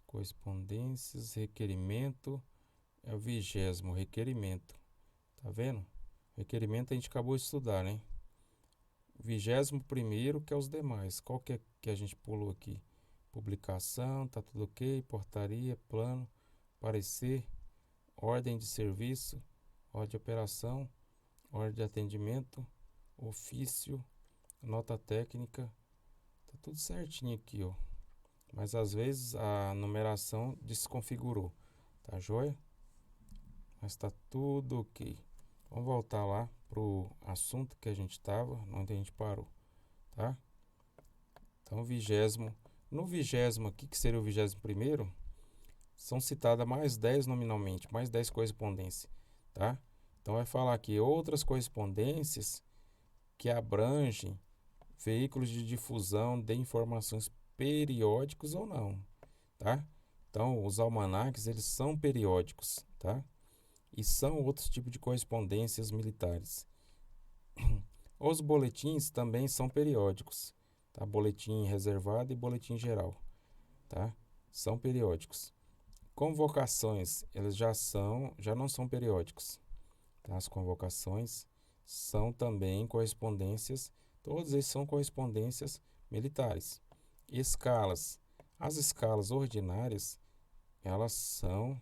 Correspondências, requerimento, é o 20º requerimento. Tá vendo? Requerimento a gente acabou de estudar, né? 21º que é os demais. Qual que a gente pulou aqui? Publicação, tá tudo ok. Portaria, plano, parecer, ordem de serviço, ordem de operação, ordem de atendimento, ofício, nota técnica. Tá tudo certinho aqui, ó. Mas às vezes a numeração desconfigurou. Tá joia? Mas tá tudo ok. Vamos voltar lá pro assunto que a gente estava, onde a gente parou, tá? Então, no 20º aqui, que seria o 21º, são citadas mais 10 nominalmente, mais 10 correspondências, tá? Então, vai falar aqui outras correspondências que abrangem veículos de difusão de informações periódicos ou não, tá? Então, os almanaques, eles são periódicos, tá? E são outros tipos de correspondências militares. Os boletins também são periódicos, tá? Boletim reservado e boletim geral, tá? São periódicos. Convocações, elas já não são periódicos, tá? As convocações são também correspondências, todos eles são correspondências militares. Escalas, as escalas ordinárias, elas são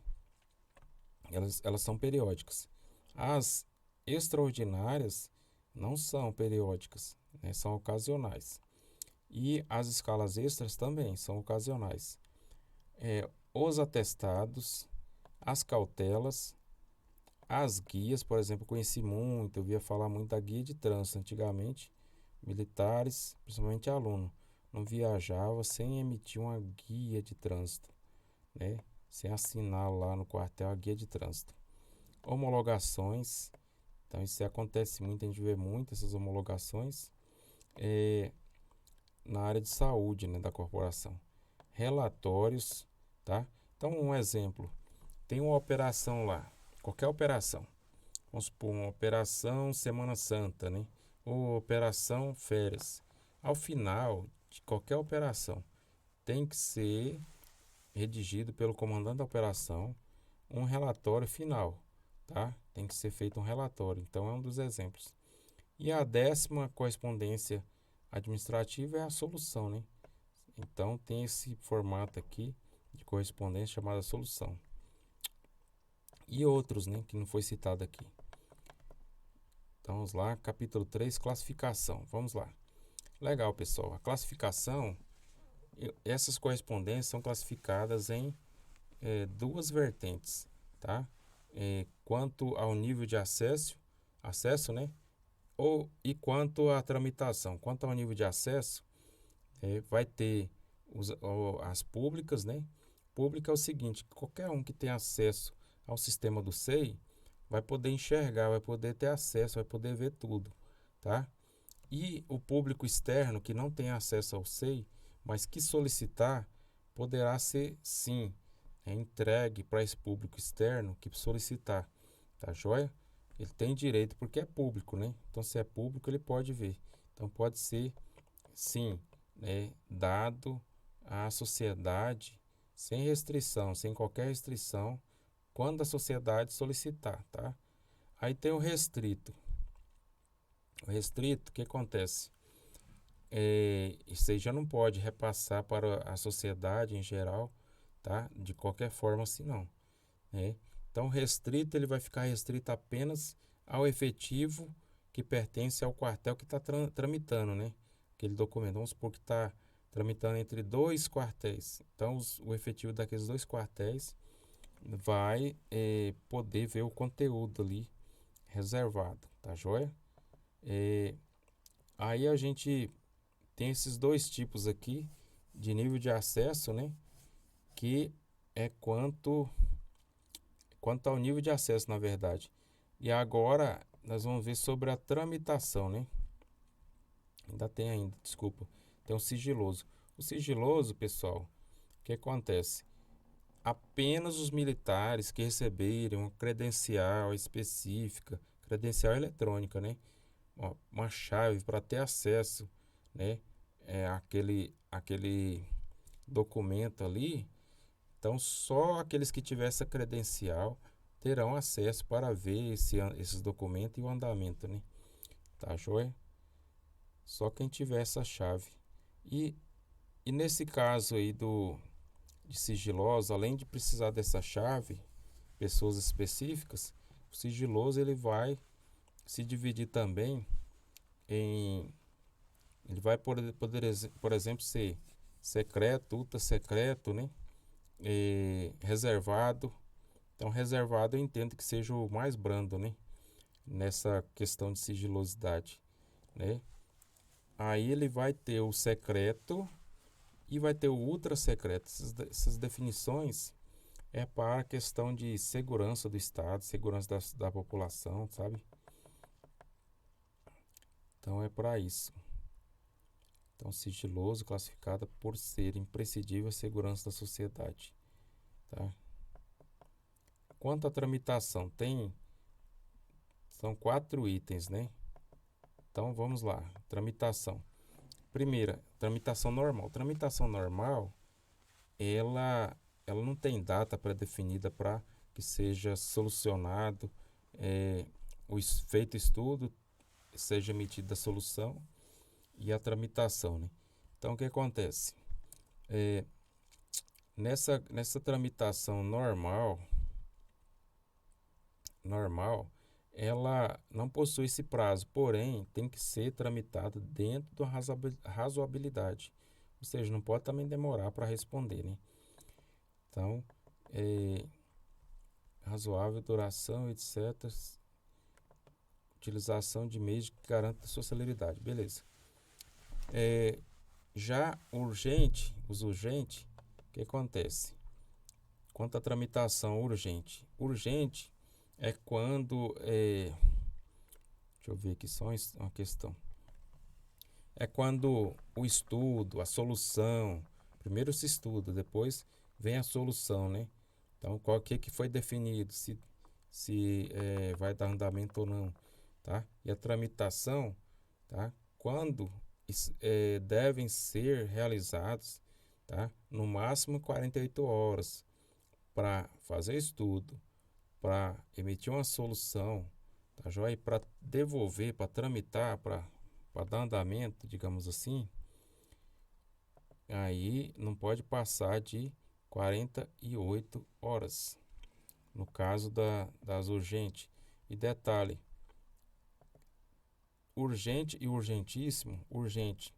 periódicas. As extraordinárias não são periódicas, né? São ocasionais. E as escalas extras também são ocasionais. Os atestados, as cautelas, as guias, por exemplo, eu via falar muito da guia de trânsito antigamente, militares, principalmente aluno, não viajava sem emitir uma guia de trânsito, né? Sem assinar lá no quartel a guia de trânsito. Homologações, então isso acontece muito, a gente vê muito essas homologações na área de saúde, né, da corporação. Relatórios, tá? Então um exemplo, tem uma operação lá, qualquer operação, vamos supor uma operação Semana Santa, né? Ou operação férias. Ao final de qualquer operação, tem que ser redigido pelo comandante da operação um relatório final, tá? Tem que ser feito um relatório. Então é um dos exemplos. E a 10ª correspondência administrativa é a solução, né? Então tem esse formato aqui de correspondência chamada solução. E outros, né, que não foi citado aqui. Então vamos lá, capítulo 3, classificação. Vamos lá. Legal, pessoal. A classificação, essas correspondências são classificadas em duas vertentes, tá? Quanto ao nível de acesso, né? E quanto à tramitação. Quanto ao nível de acesso, vai ter as públicas, né? Pública é o seguinte, qualquer um que tem acesso ao sistema do SEI vai poder enxergar, vai poder ter acesso, vai poder ver tudo, tá? E o público externo que não tem acesso ao SEI, mas que solicitar, poderá ser sim entregue para esse público externo que solicitar, tá joia? Ele tem direito porque é público, né? Então se é público ele pode ver. Então pode ser sim, né, dado à sociedade sem restrição, sem qualquer restrição, quando a sociedade solicitar, tá? Aí tem o restrito. O restrito, o que acontece? Isso aí já não pode repassar para a sociedade em geral, tá? De qualquer forma assim não, né? Então restrito, ele vai ficar restrito apenas ao efetivo que pertence ao quartel que está tramitando, né? Aquele documento, vamos supor que está tramitando entre dois quartéis. Então o efetivo daqueles dois quartéis vai poder ver o conteúdo ali reservado, tá joia? Aí a gente tem esses dois tipos aqui de nível de acesso, né? Que é quanto ao nível de acesso, na verdade. E agora nós vamos ver sobre a tramitação, né? Desculpa. Tem o sigiloso. O sigiloso, pessoal, o que acontece? Apenas os militares que receberem uma credencial específica, credencial eletrônica, né? Uma chave para ter acesso, né? Aquele documento ali, Então, só aqueles que tiver essa credencial terão acesso para ver esses documentos e o andamento, né? Tá joia? Só quem tiver essa chave. E, e nesse caso aí de sigiloso, além de precisar dessa chave, pessoas específicas, o sigiloso ele vai se dividir também em... Ele vai por exemplo, ser secreto, ultra secreto, né? Reservado. Então, reservado eu entendo que seja o mais brando, né? Nessa questão de sigilosidade, né? Aí ele vai ter o secreto e vai ter o ultra secreto. Essas definições é para a questão de segurança do Estado, segurança da população, sabe? Então é para isso. Então, sigiloso classificado por ser imprescindível à segurança da sociedade, tá? Quanto à tramitação, são 4 itens, né? Então vamos lá, tramitação. Primeira, tramitação normal. Tramitação normal, ela não tem data pré-definida para que seja solucionado, feito estudo, seja emitida a solução e a tramitação, né? Então o que acontece? Nessa tramitação normal, ela não possui esse prazo, porém tem que ser tramitado dentro da razoabilidade, ou seja, não pode também demorar para responder, né? Então, razoável duração, etc. Utilização de meios que garantam sua celeridade, beleza. Já os urgentes, o que acontece? Quanto à tramitação urgente é quando, deixa eu ver aqui só uma questão. É quando o estudo, a solução, primeiro se estuda, depois vem a solução, né? Então, qual que foi definido, se vai dar andamento ou não, tá? E a tramitação, tá? Quando devem ser realizados, tá? No máximo 48 horas para fazer estudo, para emitir uma solução, tá joia? Para devolver, para tramitar, para dar andamento, digamos assim, aí não pode passar de 48 horas, no caso das urgentes. E detalhe, urgente e urgentíssimo, urgente,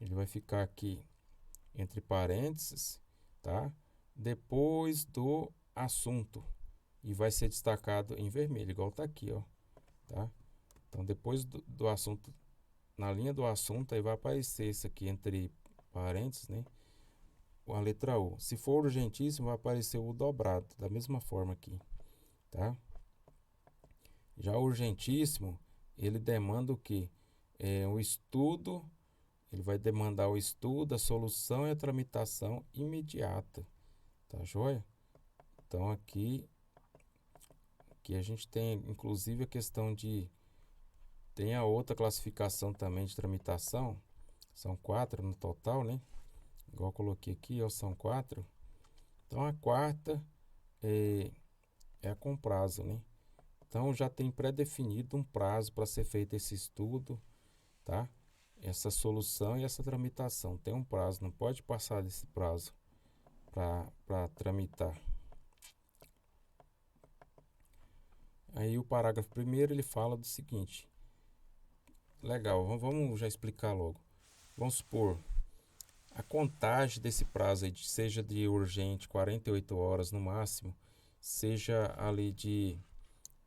ele vai ficar aqui entre parênteses, tá? Depois do assunto e vai ser destacado em vermelho, igual tá aqui, ó, tá? Então depois do assunto, na linha do assunto, aí vai aparecer isso aqui entre parênteses, né? A letra U. Se for urgentíssimo, vai aparecer o dobrado, da mesma forma aqui, tá? Já o urgentíssimo, ele demanda o quê? O estudo, ele vai demandar o estudo, a solução e a tramitação imediata, tá joia? Então aqui a gente tem inclusive a questão tem a outra classificação também de tramitação, são 4 no total, né? Igual eu coloquei aqui, ó, são 4. Então a quarta é a com prazo, né? Então já tem pré-definido um prazo para ser feito esse estudo, tá? Essa solução e essa tramitação tem um prazo, não pode passar desse prazo para tramitar. Aí o parágrafo primeiro ele fala do seguinte. Legal, vamos já explicar logo. Vamos supor, a contagem desse prazo aí, seja de urgente 48 horas no máximo, seja ali de,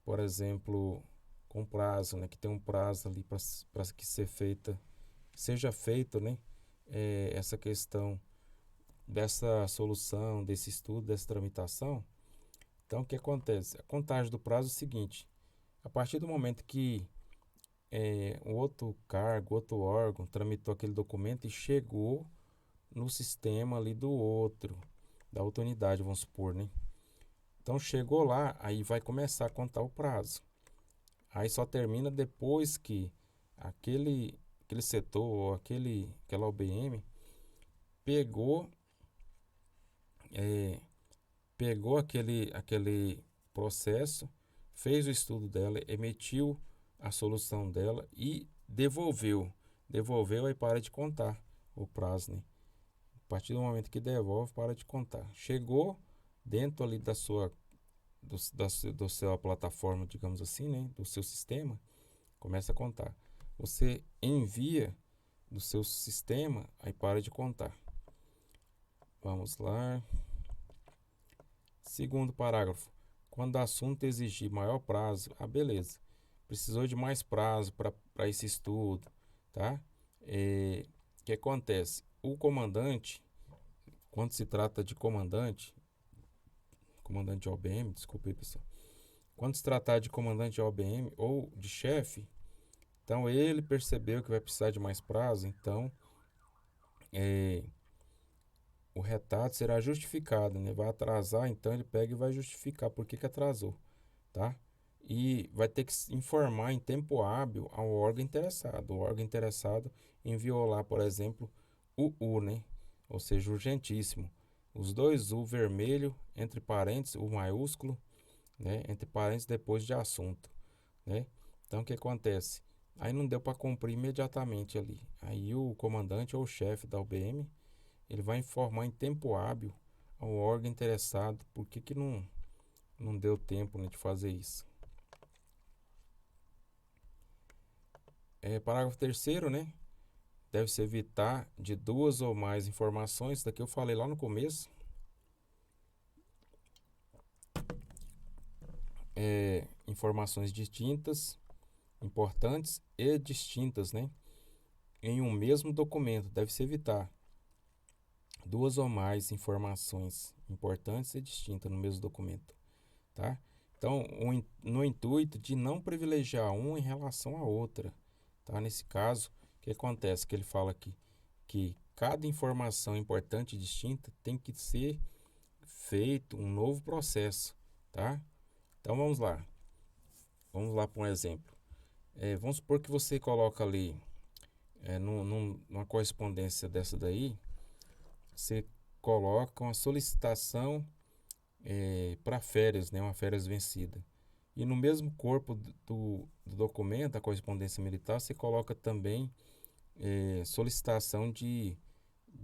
por exemplo, com prazo, né, que tem um prazo ali para que seja feito, né, essa questão dessa solução, desse estudo, dessa tramitação. Então, o que acontece? A contagem do prazo é o seguinte: a partir do momento que um outro cargo, outro órgão tramitou aquele documento e chegou no sistema ali da outra unidade, vamos supor, né? Então, chegou lá, aí vai começar a contar o prazo. Aí só termina depois que aquele setor ou aquela OBM pegou pegou aquele processo, fez o estudo dela, emitiu a solução dela e devolveu. Devolveu, aí para de contar o prazo, né? A partir do momento que devolve, para de contar. Chegou dentro ali da sua do sua plataforma, digamos assim, né? Do seu sistema, começa a contar. Você envia do seu sistema, aí para de contar. Vamos lá. Segundo parágrafo. Quando o assunto exigir maior prazo, beleza. Precisou de mais prazo para esse estudo, tá? O que acontece? O comandante, quando se trata de comandante de OBM, desculpe aí, pessoal. Quando se tratar de comandante de OBM ou de chefe, então ele percebeu que vai precisar de mais prazo, então o retardo será justificado, né? Vai atrasar, então ele pega e vai justificar por que atrasou, tá? E vai ter que informar em tempo hábil ao órgão interessado. O órgão interessado enviou lá, por exemplo, o U, né? Ou seja, urgentíssimo. Os dois U vermelho, entre parênteses, o maiúsculo, né? Entre parênteses, depois de assunto, né? Então, o que acontece? Aí não deu para cumprir imediatamente ali. Aí o comandante ou o chefe da UBM, ele vai informar em tempo hábil ao órgão interessado por que não deu tempo, né, de fazer isso. Parágrafo 3º, né? Deve-se evitar de duas ou mais informações, daqui eu falei lá no começo. Informações distintas, importantes e distintas, né? Em um mesmo documento, deve-se evitar duas ou mais informações importantes e distintas no mesmo documento, tá? Então, no intuito de não privilegiar uma em relação à outra, tá? Nesse caso, o que acontece? Que ele fala aqui que cada informação importante e distinta tem que ser feito um novo processo, tá? Então, vamos lá. Vamos lá para um exemplo. Vamos supor que você coloca ali, numa correspondência dessa daí, você coloca uma solicitação para férias, né, uma férias vencida. E no mesmo corpo do documento, da correspondência militar, você coloca também solicitação de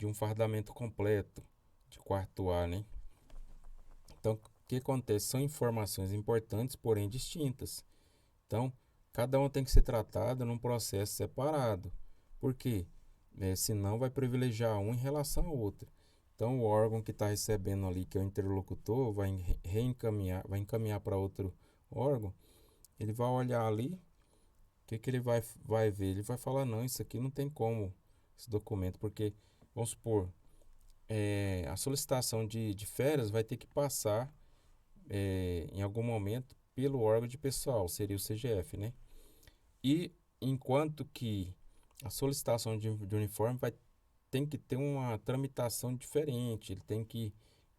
um fardamento completo, de quarto A, né? Então, o que acontece? São informações importantes, porém distintas. Então, cada uma tem que ser tratada num processo separado. Por quê? Senão vai privilegiar um em relação ao outro. Então, o órgão que está recebendo ali, que é o interlocutor, vai encaminhar para outro órgão. Ele vai olhar ali, o que ele vai ver? Ele vai falar, não, isso aqui não tem como, esse documento, porque, vamos supor, a solicitação de férias vai ter que passar em algum momento pelo órgão de pessoal, seria o CGF, né? E enquanto que a solicitação de uniforme tem que ter uma tramitação diferente, ele tem que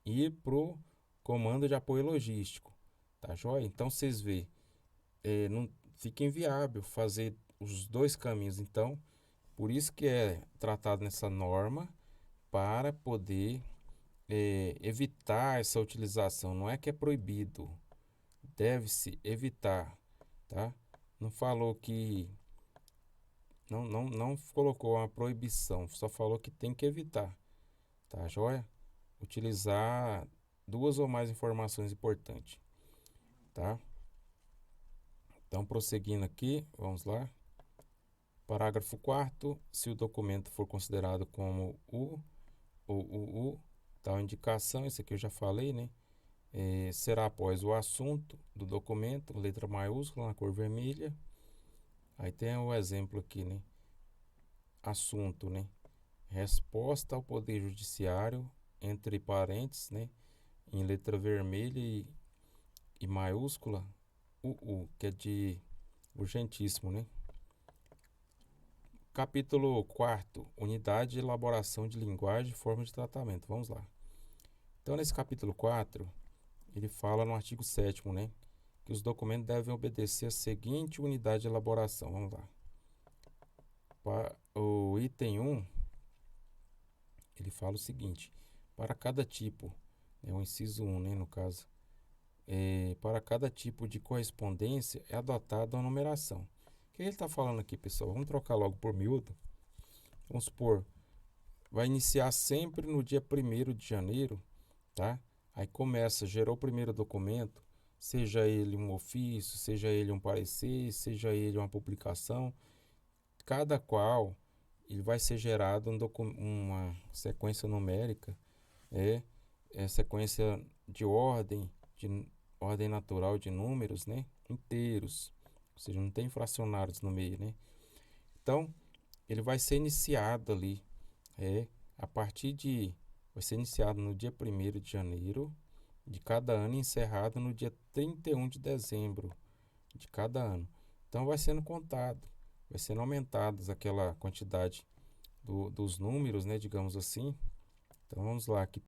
ir pro comando de apoio logístico, tá joia? Então vocês vê, não fica inviável fazer os dois caminhos, então por isso que é tratado nessa norma para poder evitar essa utilização. Não é que é proibido, deve-se evitar, tá? Não falou que não colocou uma proibição, só falou que tem que evitar, tá joia? Utilizar duas ou mais informações importantes, tá? Então, prosseguindo aqui, vamos lá. Parágrafo 4º, se o documento for considerado como o tal indicação, isso aqui eu já falei, né? Será após o assunto do documento, letra maiúscula na cor vermelha. Aí tem o exemplo aqui, né? Assunto, né? Resposta ao Poder Judiciário, entre parênteses, né? Em letra vermelha e maiúscula, que é de urgentíssimo, né? Capítulo 4º, Unidade de Elaboração de Linguagem e Forma de Tratamento. Vamos lá. Então, nesse capítulo 4, ele fala no artigo 7º, né? Que os documentos devem obedecer a seguinte unidade de elaboração. Vamos lá. Para o item 1, ele fala o seguinte: para cada tipo é o inciso 1, né, no caso. Para cada tipo de correspondência é adotada uma numeração. O que ele está falando aqui, pessoal? Vamos trocar logo por miúdo. Vamos supor, vai iniciar sempre no dia 1º de janeiro, tá? Aí começa, gerou o primeiro documento, seja ele um ofício, seja ele um parecer, seja ele uma publicação, cada qual ele vai ser gerado uma sequência numérica, sequência de ordem natural de números, né? Inteiros, ou seja, não tem fracionários no meio, né? Então, ele vai ser iniciado ali, a partir de, vai ser iniciado no dia 1º de janeiro de cada ano e encerrado no dia 31 de dezembro de cada ano. Então, vai sendo contado, vai sendo aumentadas aquela quantidade dos números, né? Digamos assim. Então, vamos lá, aqui